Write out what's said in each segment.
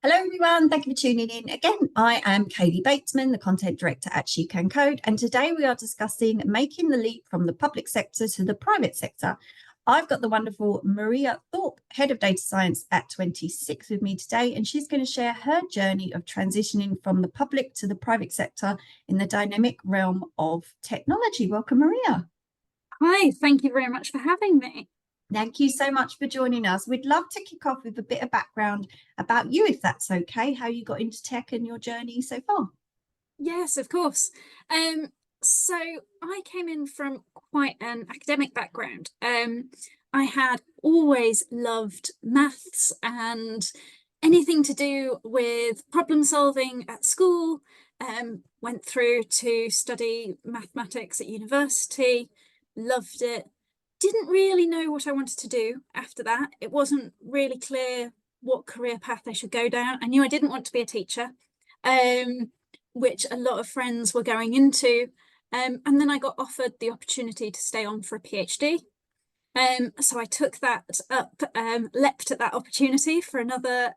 Hello everyone, thank you for tuning in. Again, I am Kaylee Batesman, the content director at SheCanCode, and today we are discussing making the leap from the public sector to the private sector. I've got the wonderful Maria Thorpe, Head of Data Science at 26 with me today, and she's going to share her journey of transitioning from the public to the private sector in the dynamic realm of technology. Welcome, Maria. Hi, thank you very much for having me. Thank you so much for joining us. We'd love to kick off with a bit of background about you, if that's okay, how you got into tech and your journey so far. Yes, of course. So I came in from quite an academic background. I had always loved maths and anything to do with problem solving at school. Went through to study mathematics at university, loved it. Didn't really know what I wanted to do after that. It wasn't really clear what career path I should go down. I knew I didn't want to be a teacher, which a lot of friends were going into. And then I got offered the opportunity to stay on for a PhD. So I took that up, leapt at that opportunity for another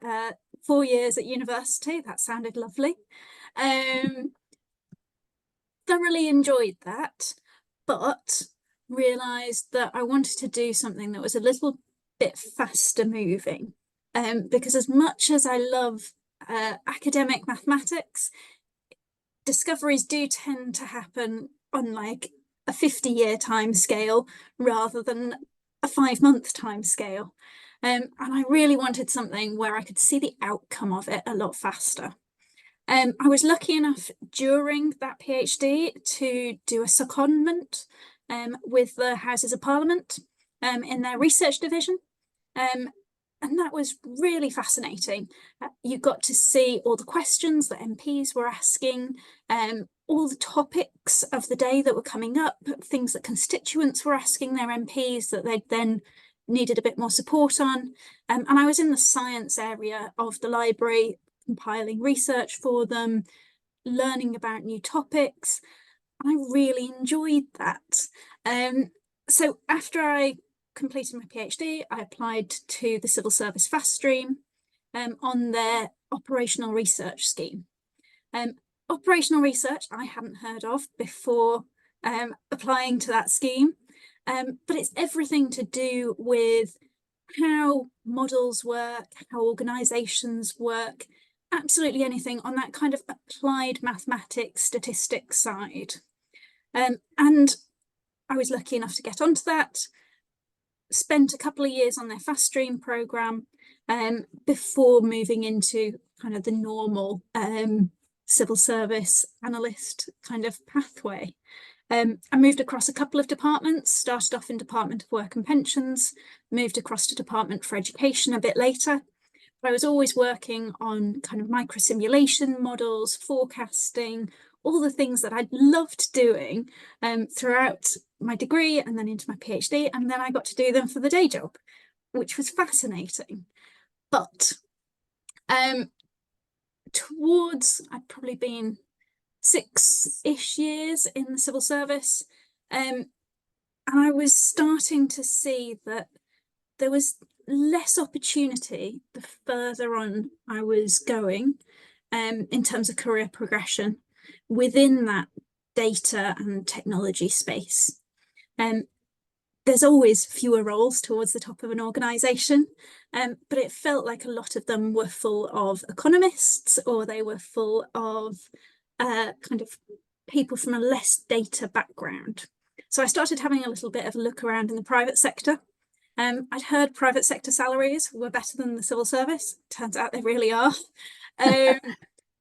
4 years at university. That sounded lovely. Thoroughly enjoyed that, but realised that I wanted to do something that was a little bit faster moving. Because as much as I love academic mathematics, discoveries do tend to happen on like a 50-year time scale rather than a 5-month time scale. And I really wanted something where I could see the outcome of it a lot faster. I was lucky enough during that PhD to do a secondment with the Houses of Parliament in their research division. And that was really fascinating. You got to see all the questions that MPs were asking, all the topics of the day that were coming up, things that constituents were asking their MPs that they then needed a bit more support on. And I was in the science area of the library, compiling research for them, learning about new topics. I really enjoyed that. So after I completed my PhD, I applied to the Civil Service Fast Stream on their operational research scheme. Operational research I hadn't heard of before applying to that scheme, but it's everything to do with how models work, how organisations work, absolutely anything on that kind of applied mathematics, statistics side. And I was lucky enough to get onto that, spent a couple of years on their Fast Stream programme before moving into kind of the normal civil service analyst kind of pathway. I moved across a couple of departments, started off in Department of Work and Pensions, moved across to Department for Education a bit later. But I was always working on kind of microsimulation models, forecasting, all the things that I'd loved doing throughout my degree and then into my PhD. And then I got to do them for the day job, which was fascinating. But I'd probably been 6-ish years in the civil service. And I was starting to see that there was less opportunity the further on I was going in terms of career progression within that data and technology space. There's always fewer roles towards the top of an organisation, but it felt like a lot of them were full of economists or they were full of kind of people from a less data background. So I started having a little bit of a look around in the private sector. I'd heard private sector salaries were better than the civil service. Turns out they really are.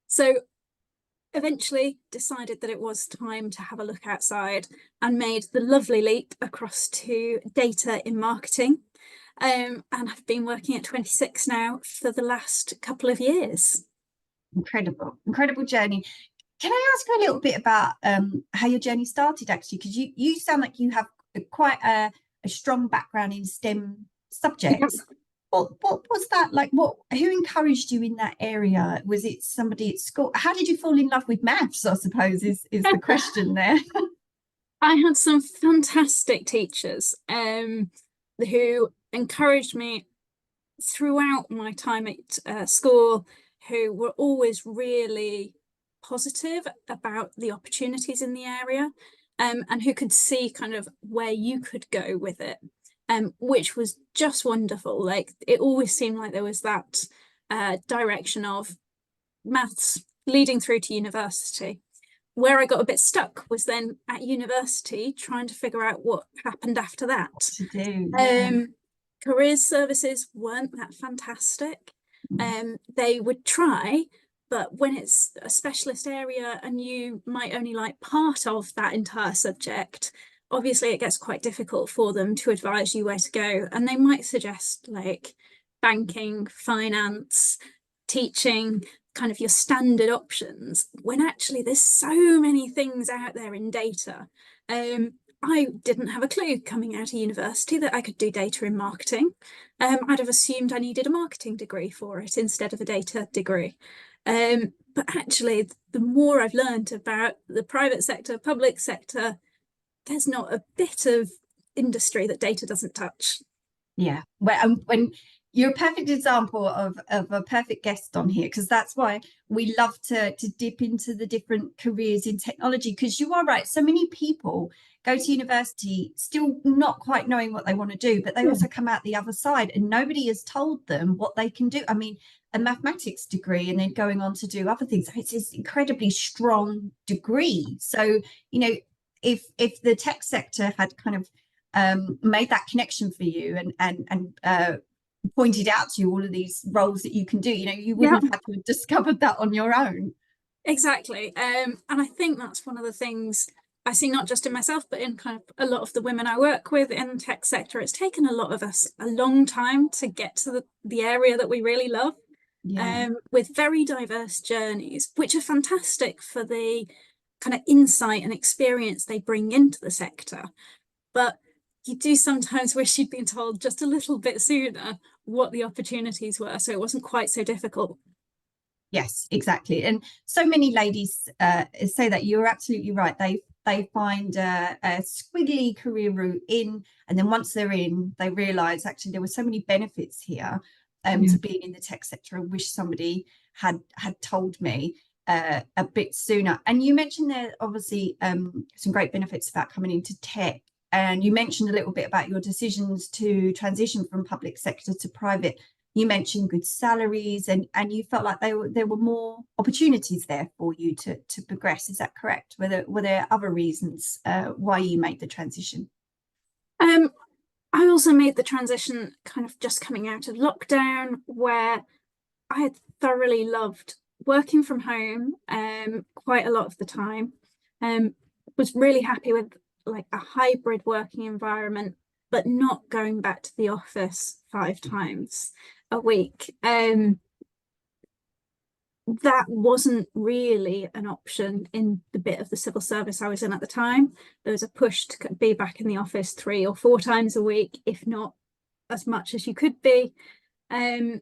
So eventually decided that it was time to have a look outside and made the lovely leap across to data in marketing. And I've been working at 26 now for the last couple of years. Incredible journey. Can I ask you a little bit about how your journey started, actually? Because you sound like you have quite a strong background in STEM subjects. What was that like? Who encouraged you in that area? Was it somebody at school? How did you fall in love with maths, I suppose, is the question there. I had some fantastic teachers who encouraged me throughout my time at school, who were always really positive about the opportunities in the area, and who could see kind of where you could go with it, which was just wonderful. Like, it always seemed like there was that direction of maths leading through to university. Where I got a bit stuck was then at university trying to figure out what happened after that. To do, yeah. Careers services weren't that fantastic. They would try, but when it's a specialist area and you might only like part of that entire subject, obviously it gets quite difficult for them to advise you where to go. And they might suggest like banking, finance, teaching, kind of your standard options, when actually there's so many things out there in data. I didn't have a clue coming out of university that I could do data in marketing. I'd have assumed I needed a marketing degree for it instead of a data degree. But actually, the more I've learned about the private sector, public sector, there's not a bit of industry that data doesn't touch. Yeah, well, when you're a perfect example of a perfect guest on here, because that's why we love to dip into the different careers in technology, because you are right, so many people go to university still not quite knowing what they want to do, but they also come out the other side and nobody has told them what they can do. I mean, a mathematics degree and then going on to do other things, it's this incredibly strong degree. So, you know, if the tech sector had kind of made that connection for you and pointed out to you all of these roles that you can do, you know, you wouldn't have had to have discovered that on your own. Exactly. And I think that's one of the things I see, not just in myself, but in kind of a lot of the women I work with in the tech sector. It's taken a lot of us a long time to get to the area that we really love, with very diverse journeys, which are fantastic for the kind of insight and experience they bring into the sector. But you do sometimes wish you'd been told just a little bit sooner what the opportunities were, so it wasn't quite so difficult. Yes, exactly. And so many ladies say that. You're absolutely right. They find a squiggly career route in, and then once they're in, they realise actually there were so many benefits here to being in the tech sector. I wish somebody had told me a bit sooner. And you mentioned there obviously some great benefits about coming into tech. And you mentioned a little bit about your decisions to transition from public sector to private. You mentioned good salaries and you felt like there were more opportunities there for you to progress. Is that correct? Were there other reasons why you made the transition? I also made the transition kind of just coming out of lockdown, where I had thoroughly loved working from home quite a lot of the time. Was really happy with like a hybrid working environment, but not going back to the office 5 times a week. That wasn't really an option in the bit of the civil service I was in at the time. There was a push to be back in the office 3 or 4 times a week, if not as much as you could be. And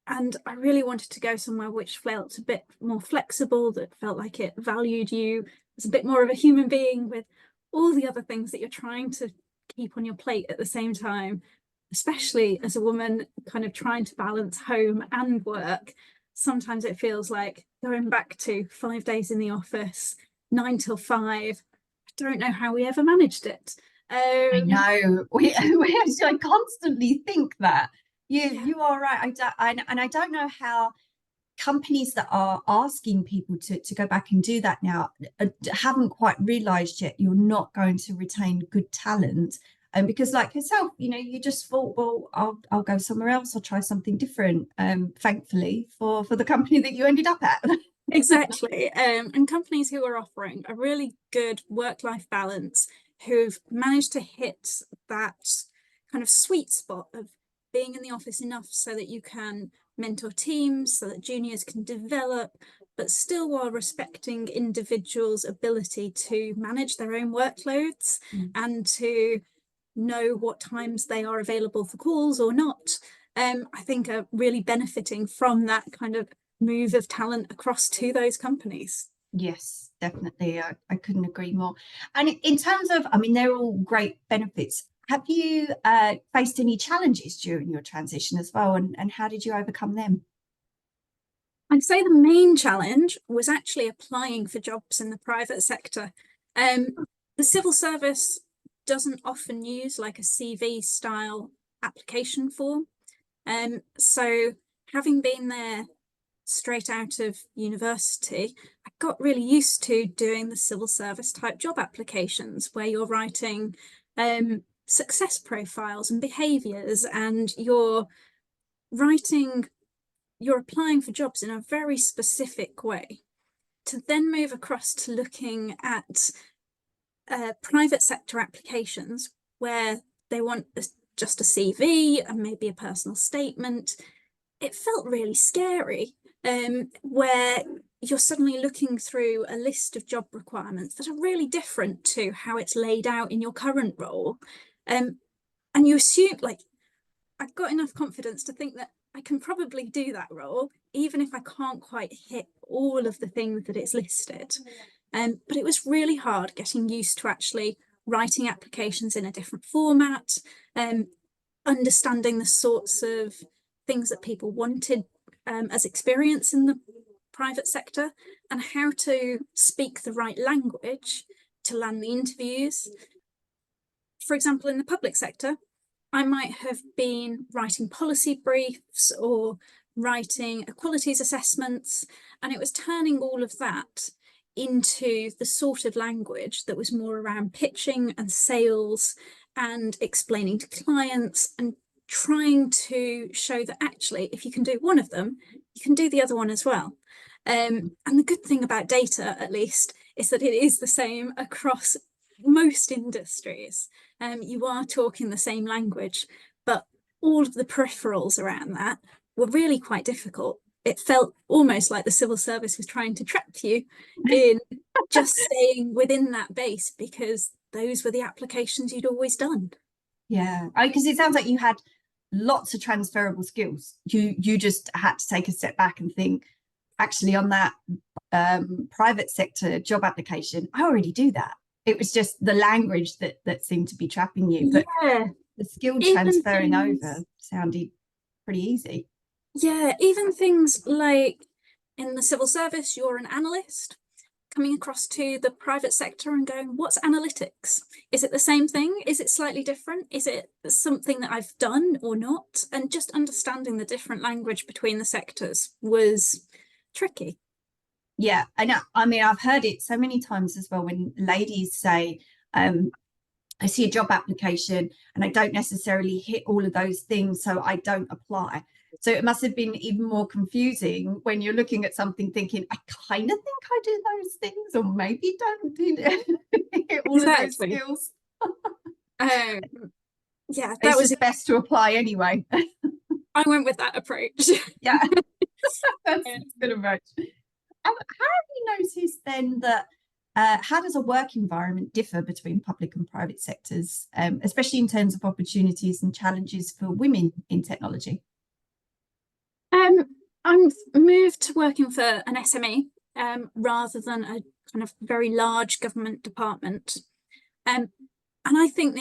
I really wanted to go somewhere which felt a bit more flexible, that felt like it valued you as a bit more of a human being, with all the other things that you're trying to keep on your plate at the same time, especially as a woman kind of trying to balance home and work. Sometimes it feels like going back to 5 days in the office, 9 till 5. I don't know how we ever managed it. I know we I constantly think that you are right. I don't know how companies that are asking people to go back and do that now haven't quite realized yet you're not going to retain good talent. And because like yourself, you know, you just thought, well, I'll go somewhere else, I'll try something different. Thankfully for the company that you ended up at. Exactly. And companies who are offering a really good work-life balance, who've managed to hit that kind of sweet spot of being in the office enough so that you can mentor teams, so that juniors can develop, but still while respecting individuals' ability to manage their own workloads and to know what times they are available for calls or not. I think are really benefiting from that kind of move of talent across to those companies. Yes, definitely. I couldn't agree more. And in terms of, I mean, they're all great benefits. Have you faced any challenges during your transition as well? And how did you overcome them? I'd say the main challenge was actually applying for jobs in the private sector. The civil service doesn't often use like a CV style application form. So having been there straight out of university, I got really used to doing the civil service type job applications where you're writing success profiles and behaviours, and you're applying for jobs in a very specific way. To then move across to looking at private sector applications where they want just a CV and maybe a personal statement, it felt really scary, where you're suddenly looking through a list of job requirements that are really different to how it's laid out in your current role. And you assume, like, I've got enough confidence to think that I can probably do that role, even if I can't quite hit all of the things that it's listed. But it was really hard getting used to actually writing applications in a different format, understanding the sorts of things that people wanted as experience in the private sector, and how to speak the right language to land the interviews. For example, in the public sector, I might have been writing policy briefs or writing equalities assessments, and it was turning all of that into the sort of language that was more around pitching and sales and explaining to clients and trying to show that actually, if you can do one of them, you can do the other one as well. And the good thing about data, at least, is that it is the same across most industries. You are talking the same language, but all of the peripherals around that were really quite difficult. It felt almost like the civil service was trying to trap you in just staying within that base because those were the applications you'd always done. Yeah, because it sounds like you had lots of transferable skills. You just had to take a step back and think, actually, on that private sector job application, I already do that. It was just the language that seemed to be trapping you, but yeah, the skill transferring over sounded pretty easy. Yeah, even things like in the civil service, you're an analyst coming across to the private sector and going, what's analytics? Is it the same thing? Is it slightly different? Is it something that I've done or not? And just understanding the different language between the sectors was tricky. Yeah, I know. I mean, I've heard it so many times as well when ladies say, I see a job application and I don't necessarily hit all of those things, so I don't apply. So it must have been even more confusing when you're looking at something thinking, I kind of think I do those things, or maybe don't do hit all of those skills. Yeah, that it's was just best to apply anyway. I went with that approach. Yeah, that's good approach. How have you noticed then that how does a work environment differ between public and private sectors, especially in terms of opportunities and challenges for women in technology? I'm moved to working for an SME rather than a kind of very large government department. And I think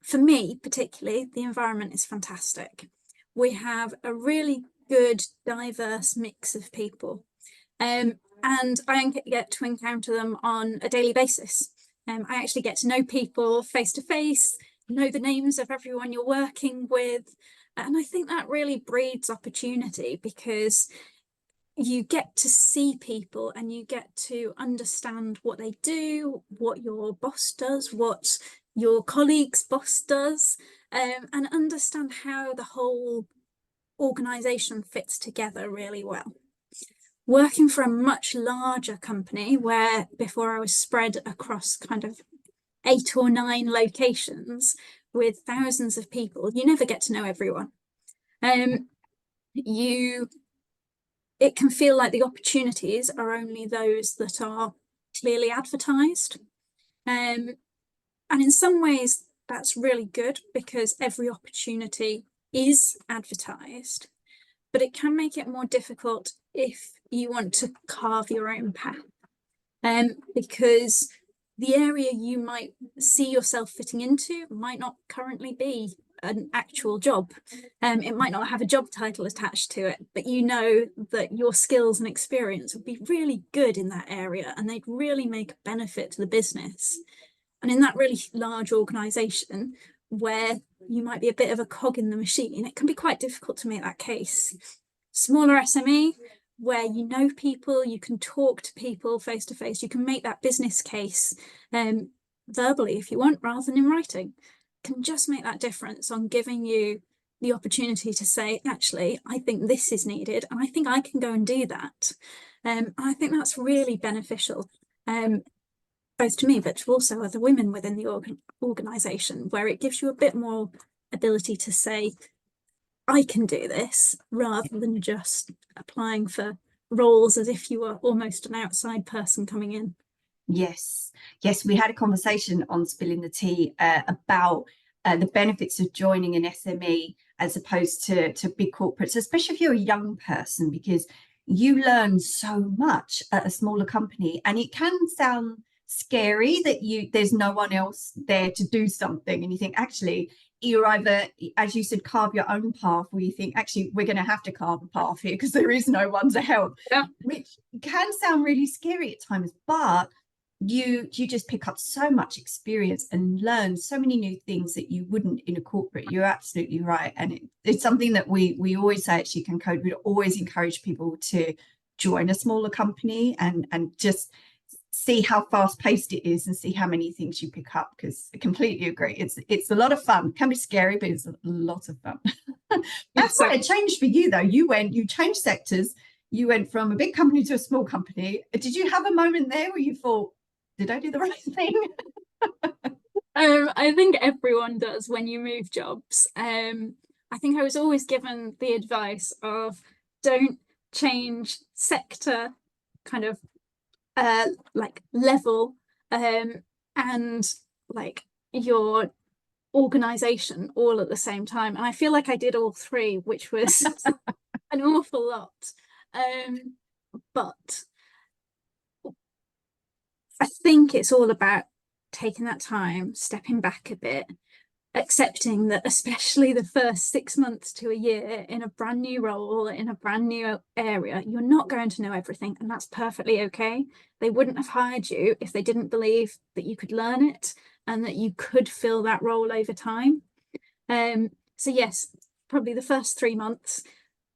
for me particularly, the environment is fantastic. We have a really good, diverse mix of people. And I get to encounter them on a daily basis. I actually get to know people face to face, know the names of everyone you're working with. And I think that really breeds opportunity because you get to see people and you get to understand what they do, what your boss does, what your colleague's boss does, and understand how the whole organisation fits together really well. Working for a much larger company where before I was spread across kind of 8 or 9 locations with thousands of people, you never get to know everyone. It can feel like the opportunities are only those that are clearly advertised. And in some ways, that's really good because every opportunity is advertised, but it can make it more difficult if you want to carve your own path. Because the area you might see yourself fitting into might not currently be an actual job. It might not have a job title attached to it, but you know that your skills and experience would be really good in that area and they'd really make a benefit to the business. And in that really large organization where you might be a bit of a cog in the machine, it can be quite difficult to make that case. Smaller SME, where you know people, you can talk to people face to face, you can make that business case verbally if you want, rather than in writing, can just make that difference on giving you the opportunity to say, actually, I think this is needed and I think I can go and do that. I think that's really beneficial, both to me, but to also other women within the organisation, where it gives you a bit more ability to say, I can do this, rather than just applying for roles as if you were almost an outside person coming in. Yes, yes, we had a conversation on Spilling the Tea about the benefits of joining an SME as opposed to big corporates, especially if you're a young person, because you learn so much at a smaller company, and it can sound scary that there's no one else there to do something, and you think actually you're either, as you said, carve your own path, or you think actually we're going to have to carve a path here because there is no one to help. Yeah. Which can sound really scary at times, but you just pick up so much experience and learn so many new things that you wouldn't in a corporate. You're absolutely right, and it's something that we always say at SheCanCode. We'd always encourage people to join a smaller company and just see how fast paced it is and see how many things you pick up, because I completely agree, it's a lot of fun. It can be scary, but it's a lot of fun. That's quite a change for you though. You changed sectors, you went from a big company to a small company. Did you have a moment there where you thought, did I do the right thing? I think everyone does when you move jobs. I think I was always given the advice of don't change sector, kind of like level, and like your organization all at the same time. And I feel like I did all three, which was an awful lot. But I think it's all about taking that time, stepping back a bit, accepting that especially the first 6 months to a year in a brand new role, in a brand new area, you're not going to know everything, and that's perfectly okay. They wouldn't have hired you if they didn't believe that you could learn it and that you could fill that role over time. So yes, probably the first 3 months,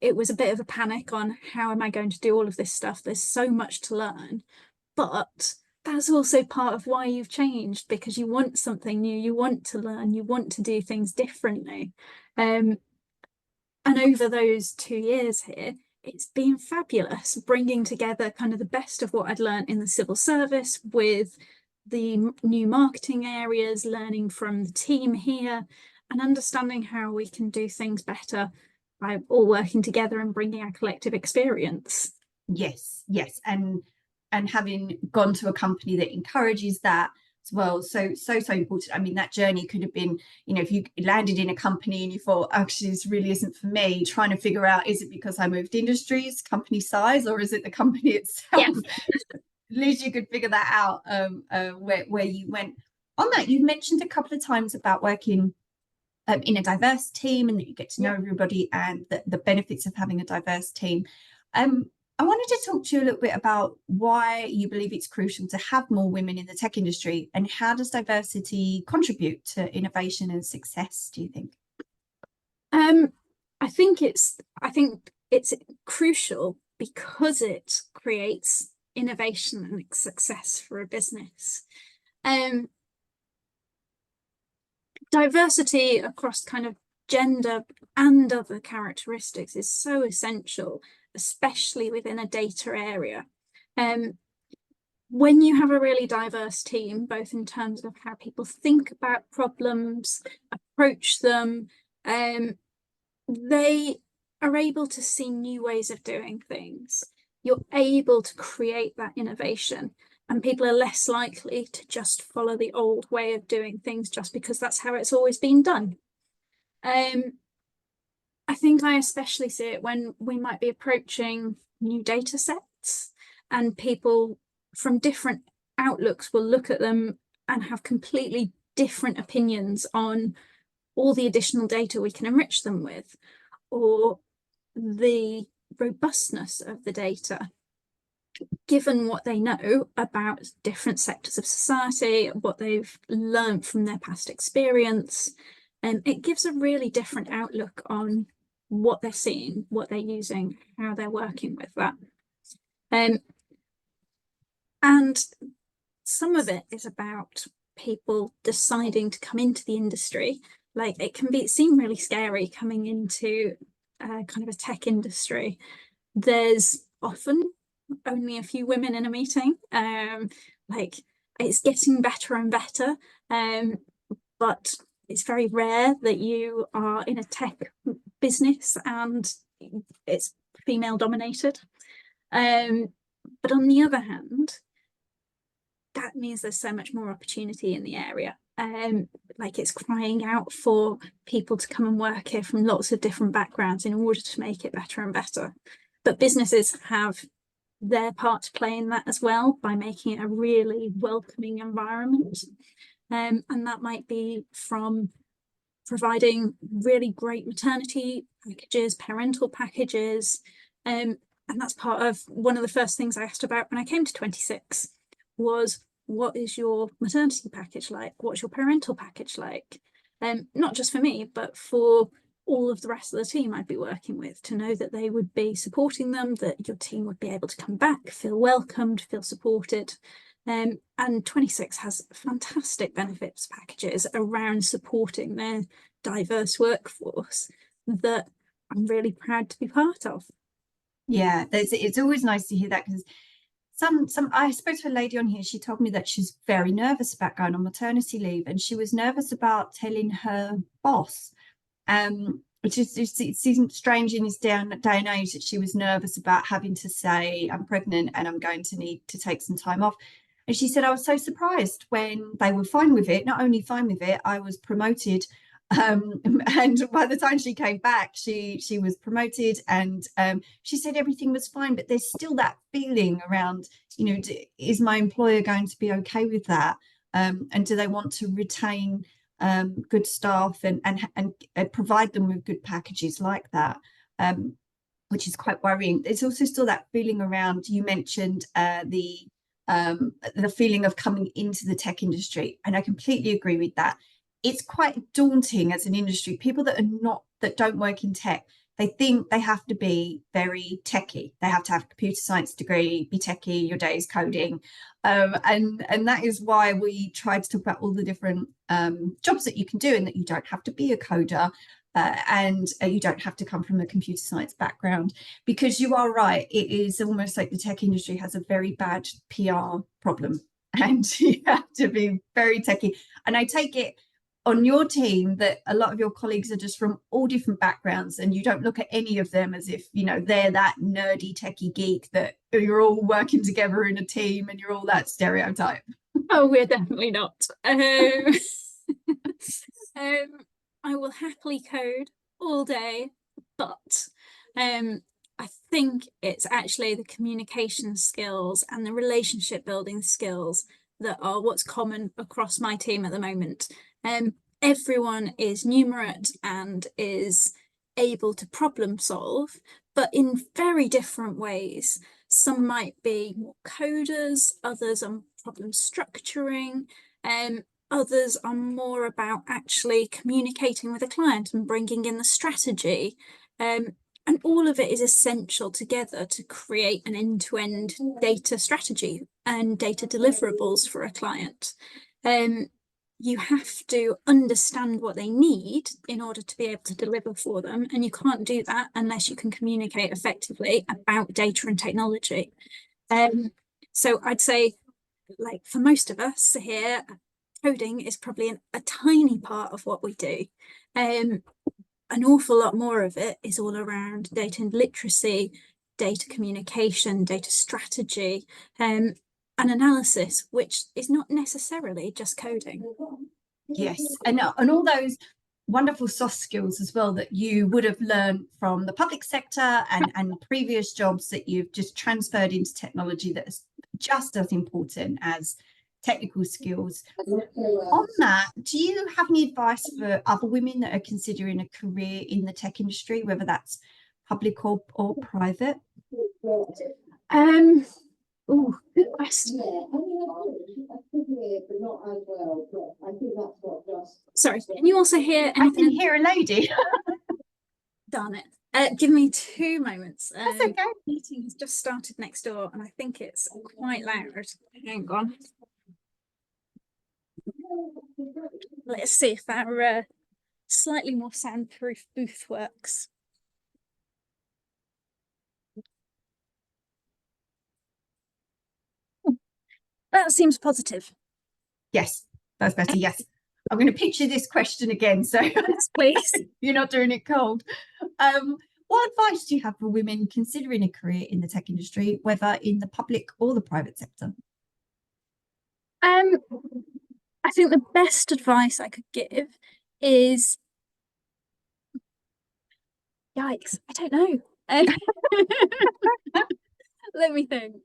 it was a bit of a panic on how am I going to do all of this stuff? There's so much to learn, but that's also part of why you've changed, because you want something new, you want to learn, you want to do things differently. And over those 2 years here, it's been fabulous, bringing together kind of the best of what I'd learned in the civil service with the new marketing areas, learning from the team here and understanding how we can do things better by all working together and bringing our collective experience. Yes, and having gone to a company that encourages that as well, so important. I mean, that journey could have been, if you landed in a company and you thought, actually this really isn't for me, trying to figure out, is it because I moved industries, company size, or is it the company itself? Yeah. At least you could figure that out where you went. On that, you've mentioned a couple of times about working in a diverse team, and that you get to know everybody, and the benefits of having a diverse team. I wanted to talk to you a little bit about why you believe it's crucial to have more women in the tech industry, and how does diversity contribute to innovation and success, do you think? I think it's crucial because it creates innovation and success for a business. Diversity across kind of gender and other characteristics is so essential, especially within a data area. When you have a really diverse team, both in terms of how people think about problems, approach them, they are able to see new ways of doing things. You're able to create that innovation, and people are less likely to just follow the old way of doing things just because that's how it's always been done. I think I especially see it when we might be approaching new data sets, and people from different outlooks will look at them and have completely different opinions on all the additional data we can enrich them with, or the robustness of the data, given what they know about different sectors of society, what they've learned from their past experience. And it gives a really different outlook on what they're seeing, what they're using, how they're working with that. And some of it is about people deciding to come into the industry. Like, it can seem really scary coming into kind of a tech industry. There's often only a few women in a meeting. Like, it's getting better and better, but it's very rare that you are in a tech business and it's female dominated. But on the other hand, that means there's so much more opportunity in the area. Like, it's crying out for people to come and work here from lots of different backgrounds in order to make it better and better. But businesses have their part to play in that as well, by making it a really welcoming environment. And that might be from providing really great maternity packages, parental packages. And that's part of one of the first things I asked about when I came to 26 was, what is your maternity package like? What's your parental package like? Not just for me, but for all of the rest of the team I'd be working with, to know that they would be supporting them, that your team would be able to come back, feel welcomed, feel supported. And 26 has fantastic benefits packages around supporting their diverse workforce that I'm really proud to be part of. Yeah, it's always nice to hear that, because I spoke to a lady on here. She told me that she's very nervous about going on maternity leave, and she was nervous about telling her boss, which is, it seems strange in this day and age, that she was nervous about having to say, I'm pregnant and I'm going to need to take some time off. And she said, I was so surprised when they were fine with it. Not only fine with it, I was promoted. And by the time she came back, she was promoted, and she said everything was fine, but there's still that feeling around, is my employer going to be okay with that? And do they want to retain good staff and provide them with good packages like that, which is quite worrying. There's also still that feeling around, you mentioned the feeling of coming into the tech industry, and I completely agree with that. It's quite daunting as an industry. People that don't work in tech, they think they have to be very techie. They have to have a computer science degree, be techie, your day is coding. And that is why we try to talk about all the different jobs that you can do, and that you don't have to be a coder, and you don't have to come from a computer science background, because you are right. It is almost like the tech industry has a very bad PR problem, and you have to be very techie. And I take it on your team that a lot of your colleagues are just from all different backgrounds, and you don't look at any of them as if, they're that nerdy techie geek, that you're all working together in a team and you're all that stereotype. Oh, we're definitely not. I will happily code all day, but I think it's actually the communication skills and the relationship building skills that are what's common across my team at the moment. Everyone is numerate and is able to problem solve, but in very different ways. Some might be more coders, others are problem structuring, others are more about actually communicating with a client and bringing in the strategy. And all of it is essential together to create an end-to-end data strategy and data deliverables for a client. You have to understand what they need in order to be able to deliver for them. And you can't do that unless you can communicate effectively about data and technology. So I'd say, like, for most of us here, coding is probably a tiny part of what we do. An awful lot more of it is all around data literacy, data communication, data strategy, and analysis, which is not necessarily just coding. Yes, and all those wonderful soft skills as well that you would have learned from the public sector and previous jobs that you've just transferred into technology, that is just as important as technical skills. On that, do you have any advice for other women that are considering a career in the tech industry, whether that's public or private? Oh, good question. Sorry, can you also hear anything? I can hear a lady. Darn it. Give me 2 moments. That's okay. Meeting has just started next door and I think it's quite loud. Hang on. Let's see if our slightly more soundproof booth works. That seems positive. Yes, that's better. Yes. I'm going to picture this question again. So yes, please. You're not doing it cold. What advice do you have for women considering a career in the tech industry, whether in the public or the private sector? I think the best advice I could give is, yikes, I don't know. Let me think.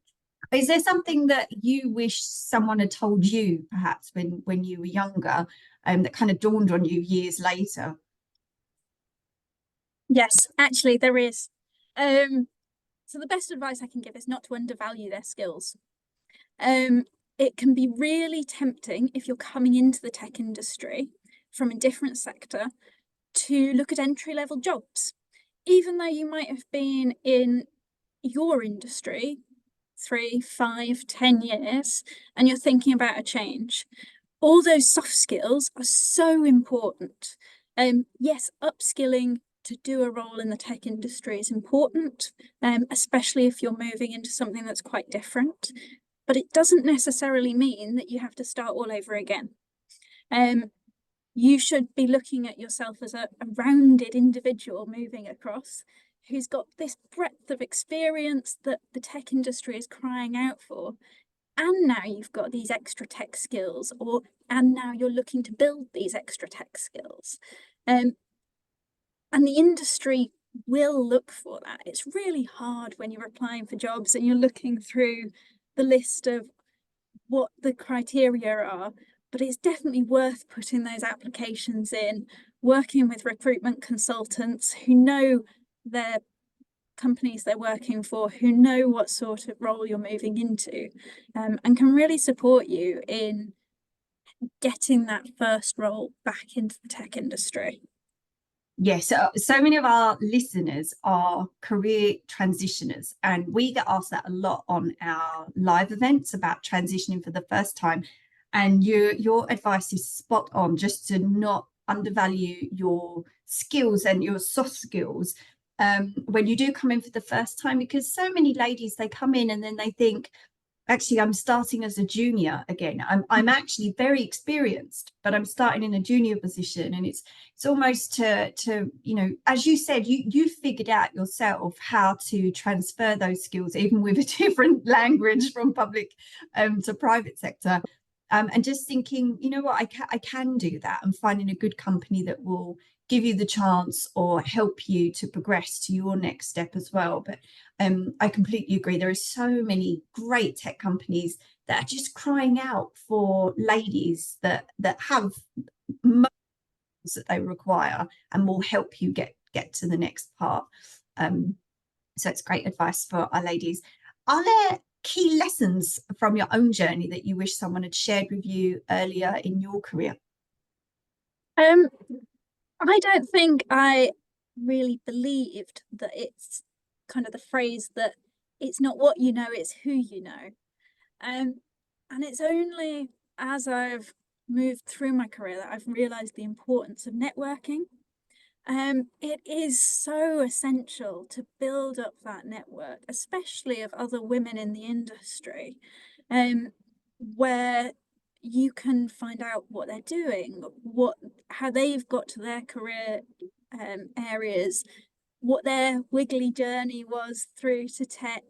Is there something that you wish someone had told you, perhaps when you were younger, that kind of dawned on you years later? Yes, actually, there is. So the best advice I can give is not to undervalue their skills. It can be really tempting if you're coming into the tech industry from a different sector to look at entry-level jobs, even though you might have been in your industry 3, 5, 10 years, and you're thinking about a change. All those soft skills are so important. Yes, upskilling to do a role in the tech industry is important, especially if you're moving into something that's quite different. But it doesn't necessarily mean that you have to start all over again. You should be looking at yourself as a rounded individual moving across who's got this breadth of experience that the tech industry is crying out for. And now you've got these extra tech skills, and now you're looking to build these extra tech skills. And the industry will look for that. It's really hard when you're applying for jobs and you're looking through the list of what the criteria are, but it's definitely worth putting those applications in, working with recruitment consultants who know their companies they're working for, who know what sort of role you're moving into, and can really support you in getting that first role back into the tech industry. Yes, so many of our listeners are career transitioners, and we get asked that a lot on our live events about transitioning for the first time. And your advice is spot on, just to not undervalue your skills and your soft skills when you do come in for the first time, because so many ladies, they come in and then they think, actually, I'm starting as a junior again. I'm actually very experienced, but I'm starting in a junior position. And it's almost to you know, as you said, you figured out yourself how to transfer those skills, even with a different language from public to private sector. And just thinking, you know what, I can do that, and finding a good company that will give you the chance or help you to progress to your next step as well. But I completely agree. There are so many great tech companies that are just crying out for ladies that have most that they require and will help you get to the next part. So it's great advice for our ladies. Are there key lessons from your own journey that you wish someone had shared with you earlier in your career? I don't think I really believed that it's kind of the phrase that it's not what you know, it's who you know. And it's only as I've moved through my career that I've realised the importance of networking. It is so essential to build up that network, especially of other women in the industry, where you can find out what they're doing, how they've got to their career areas, what their wiggly journey was through to tech.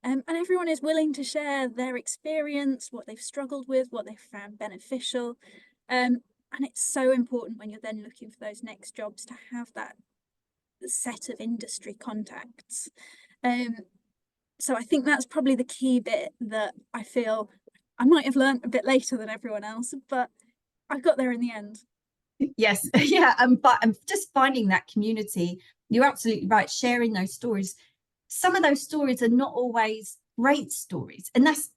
And everyone is willing to share their experience, what they've struggled with, what they've found beneficial. And it's so important when you're then looking for those next jobs to have that set of industry contacts. So I think that's probably the key bit that I feel I might have learned a bit later than everyone else, but I got there in the end. Yes, yeah, but just finding that community, you're absolutely right, sharing those stories. Some of those stories are not always great stories, and that's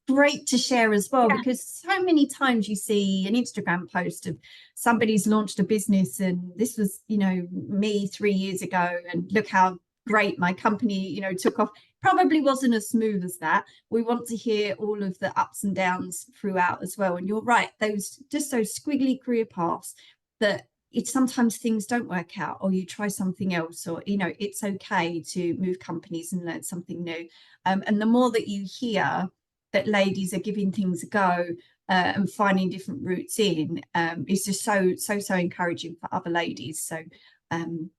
great to share as well, Yeah. because so many times you see an Instagram post of somebody's launched a business and this was, you know, me 3 years ago, and look how great my company, you know, took off. Probably wasn't as smooth as that. We want to hear all of the ups and downs throughout as well. And you're right, those just those squiggly career paths that it's sometimes things don't work out, or you try something else, or you know, it's okay to move companies and learn something new. And the more that you hear that ladies are giving things a go, and finding different routes in, is just so encouraging for other ladies. So um,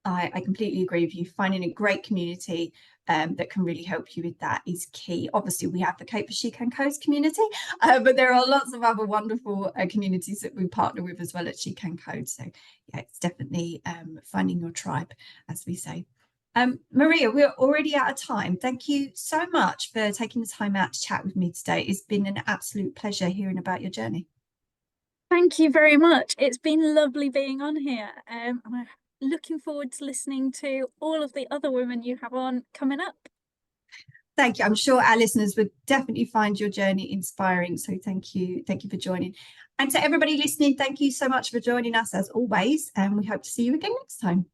I completely agree with you. Finding a great community that can really help you with that is key. Obviously, we advocate for SheCanCode's community, but there are lots of other wonderful communities that we partner with as well at SheCanCode. So yeah, it's definitely finding your tribe, as we say. Maria, we're already out of time. Thank you so much for taking the time out to chat with me today. It's been an absolute pleasure hearing about your journey. Thank you very much. It's been lovely being on here. And I'm looking forward to listening to all of the other women you have on coming up. Thank you. I'm sure our listeners would definitely find your journey inspiring. So thank you. Thank you for joining. And to everybody listening, thank you so much for joining us as always. And we hope to see you again next time.